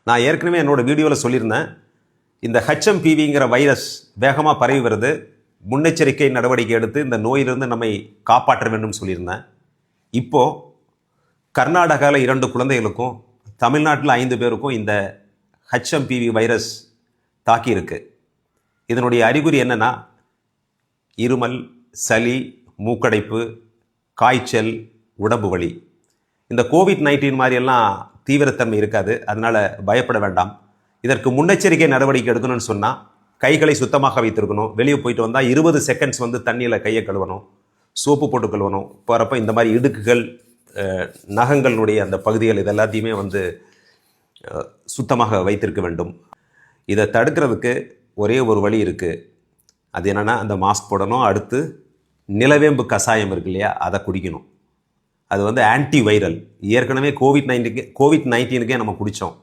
நான் ஏற்கனவே என்னோடய வீடியோவில் சொல்லியிருந்தேன், இந்த ஹெச்எம்பிவிங்கிற வைரஸ் வேகமாக பரவி வருது, முன்னெச்சரிக்கை நடவடிக்கை எடுத்து இந்த நோயிலிருந்து நம்மை காப்பாற்ற வேண்டும் சொல்லியிருந்தேன். இப்போது கர்நாடகாவில் 2 குழந்தைகளுக்கும் தமிழ்நாட்டில் 5 பேருக்கும் இந்த ஹெச்எம்பிவி வைரஸ் தாக்கியிருக்கு. இதனுடைய அறிகுறி என்னென்னா, இருமல், சளி, மூக்கடைப்பு, காய்ச்சல், உடம்பு வலி. இந்த கோவிட்-19 மாதிரியெல்லாம் தீவிரத்தன்மை இருக்காது, அதனால் பயப்பட வேண்டாம். இதற்கு முன்னெச்சரிக்கை நடவடிக்கை எடுக்கணும்னு சொன்னால் கைகளை சுத்தமாக வைத்திருக்கணும். வெளியே போயிட்டு வந்தால் 20 செகண்ட்ஸ் தண்ணியில் கையை கழுவணும், சோப்பு போட்டு கழுவணும். போகிறப்ப இந்த மாதிரி இடுக்குகள், நகங்களுடைய அந்த பகுதிகள் இது எல்லாத்தையுமே சுத்தமாக வைத்திருக்க வேண்டும். இதை தடுக்கிறதுக்கு ஒரே ஒரு வழி இருக்குது. அது என்னென்னா, அந்த மாஸ்க் போடணும். அடுத்து நிலவேம்பு கஷாயம் இருக்கு இல்லையா, அதை குடிக்கணும். அது ஆன்டி வைரல். ஏற்கனவே கோவிட்-19க்கே நம்ம குடித்தோம்.